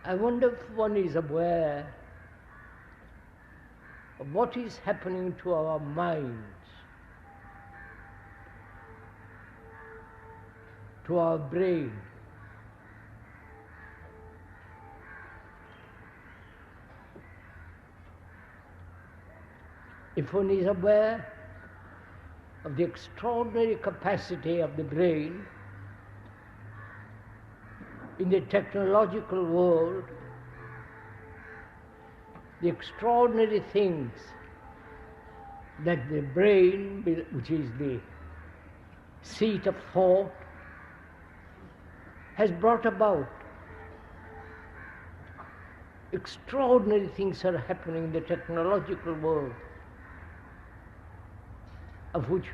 I wonder if one is aware of what is happening to our minds, to our brain. If one is aware of the extraordinary capacity of the brain in the technological world, the extraordinary things that the brain, which is the seat of thought, has brought about. Extraordinary things are happening in the technological world, of which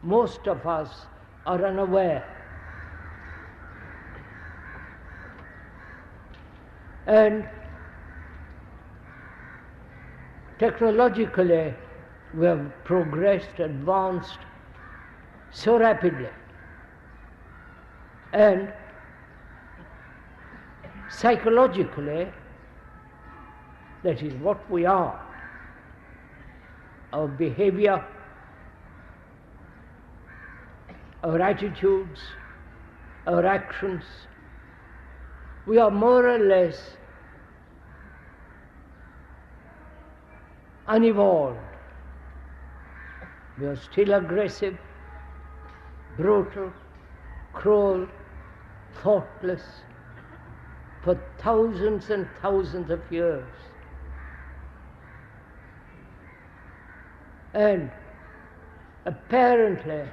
most of us are unaware. And technologically, we have progressed, advanced so rapidly. And psychologically, that is what we are. Our behavior, our attitudes, our actions, we are more or less unevolved. We are still aggressive, brutal, cruel, thoughtless for thousands and thousands of years. And apparently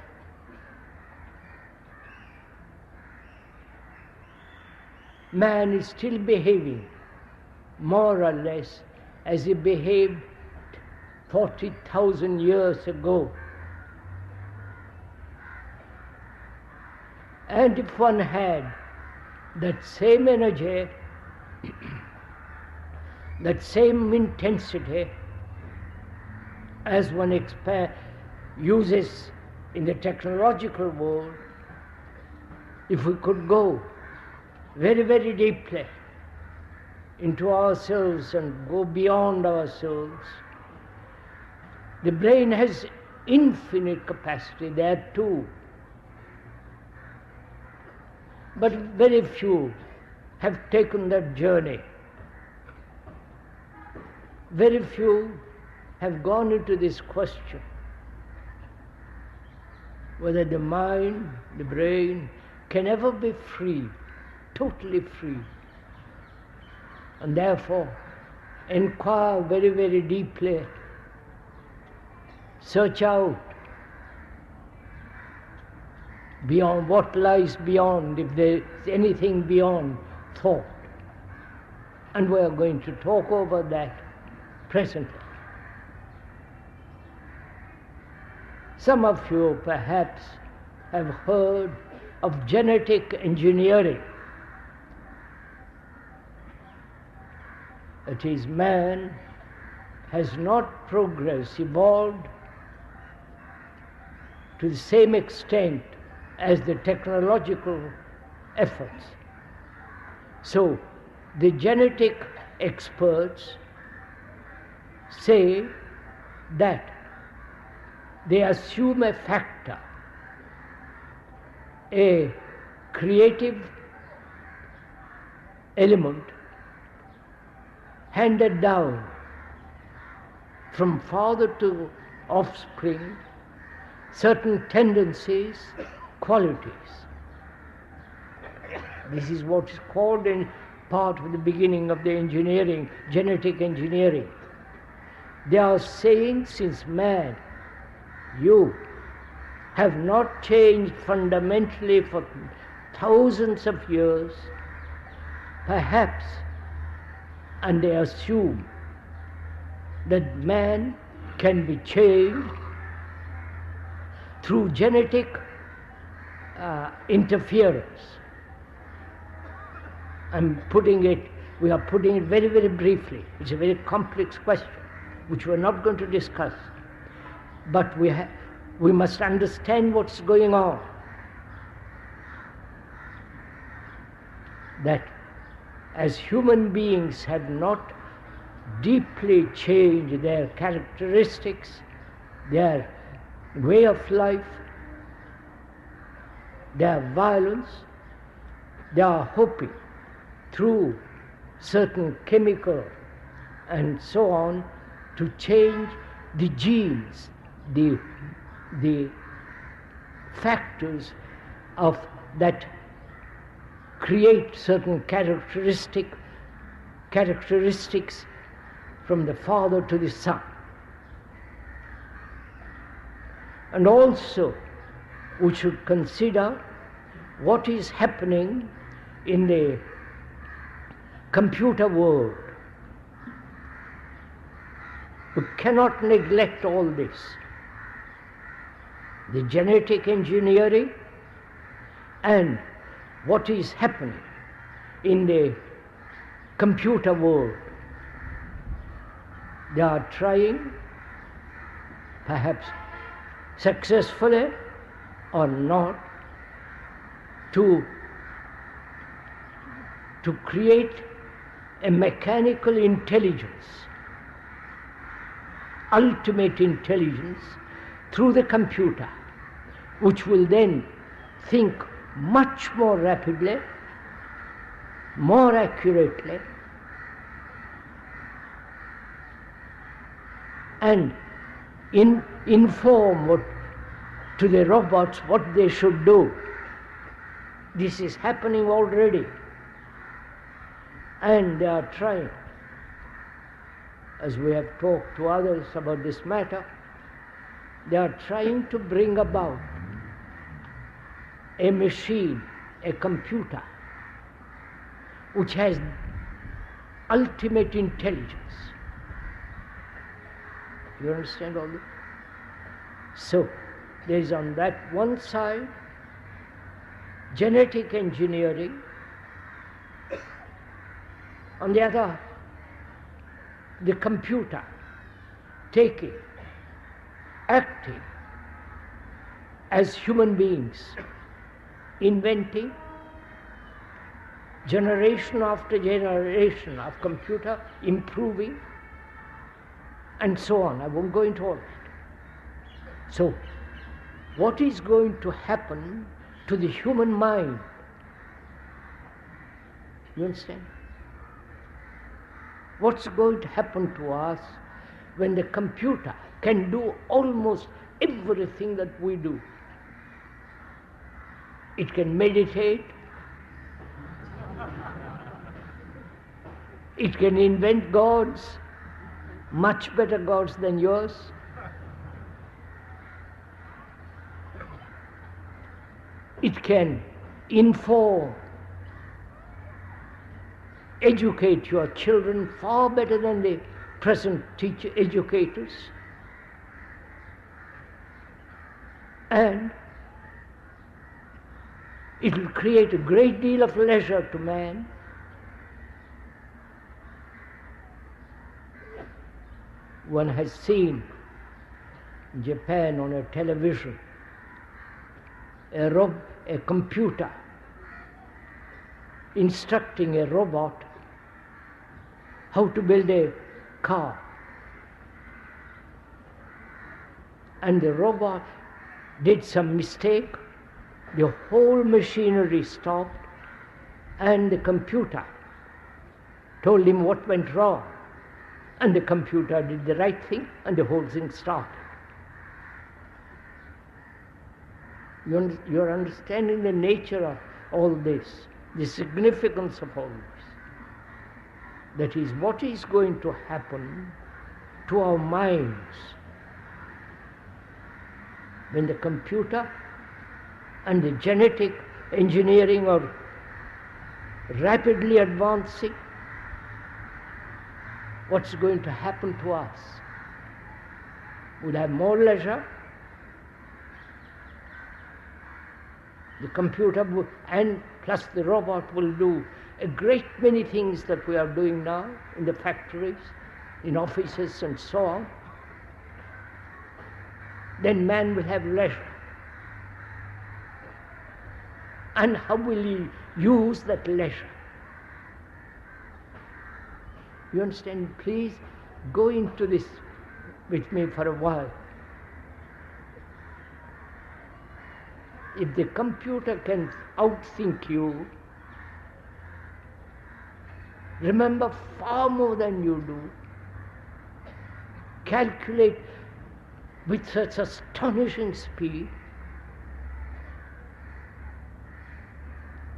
man is still behaving more or less as he behaved 40,000 years ago. And if one had that same energy, that same intensity as one uses in the technological world, if we could go very, very deeply into ourselves and go beyond ourselves, the brain has infinite capacity there too. But very few have taken that journey. Very few have gone into this question, whether the mind, the brain, can ever be free, totally free. And therefore, inquire very, very deeply, search out beyond what lies beyond, if there is anything beyond thought. And we are going to talk over that presently. Some of you perhaps have heard of genetic engineering. That is, man has not progressed, evolved to the same extent as the technological efforts. So, the genetic experts say that they assume a factor, a creative element handed down from father to offspring, certain tendencies, qualities. This is what is called in part of the beginning of the engineering, genetic engineering. They are saying, since man, you have not changed fundamentally for thousands of years, perhaps, and they assume that man can be changed through genetic interference. We are putting it very, very briefly. It's a very complex question, which we're not going to discuss. But we must understand what's going on. That as human beings have not deeply changed their characteristics, their way of life, their violence, they are hoping through certain chemical and so on to change the genes, the factors of that create certain characteristics from the father to the son. And also we should consider what is happening in the computer world. We cannot neglect all this. The genetic engineering and what is happening in the computer world. They are trying, perhaps successfully or not, to create a mechanical intelligence, ultimate intelligence through the computer, which will then think much more rapidly, more accurately, and inform to the robots what they should do. This is happening already, and they are trying, as we have talked to others about this matter, they are trying to bring about a machine, a computer, which has ultimate intelligence. You understand all this? So, there is on that one side genetic engineering, on the other the computer taking, acting as human beings, inventing generation after generation of computer, improving, and so on. I won't go into all that. So, what is going to happen to the human mind? You understand? What's going to happen to us when the computer can do almost everything that we do? It can meditate, it can invent gods, much better gods than yours. It can inform, educate your children far better than the present educators. And it will create a great deal of leisure to man. One has seen in Japan on a television a computer instructing a robot how to build a car. And the robot did some mistake, the whole machinery stopped, and the computer told him what went wrong. And the computer did the right thing, and the whole thing started. You're understanding the nature of all this, the significance of all this. That is what is going to happen to our minds when the computer and the genetic engineering are rapidly advancing. What's going to happen to us? We'll have more leisure. The computer and plus the robot will do a great many things that we are doing now in the factories, in offices and so on. Then man will have leisure. And how will he use that leisure? You understand? Please go into this with me for a while. If the computer can outthink you, remember far more than you do, calculate with such astonishing speed,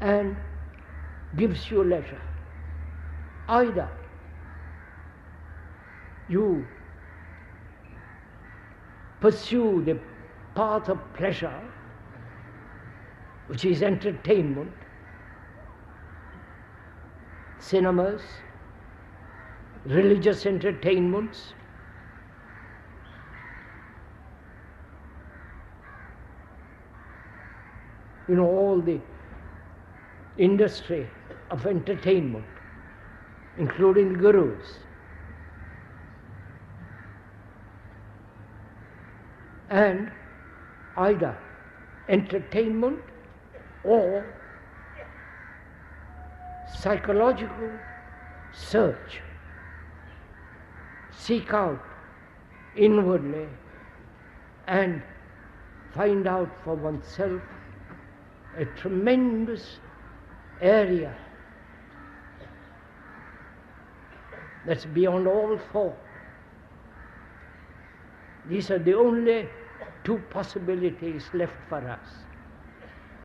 and gives you leisure. Either you pursue the path of pleasure, which is entertainment, cinemas, religious entertainments, all the industry of entertainment, including gurus. And either entertainment or psychological search, seek out inwardly and find out for oneself a tremendous area that's beyond all thought. These are the only two possibilities left for us.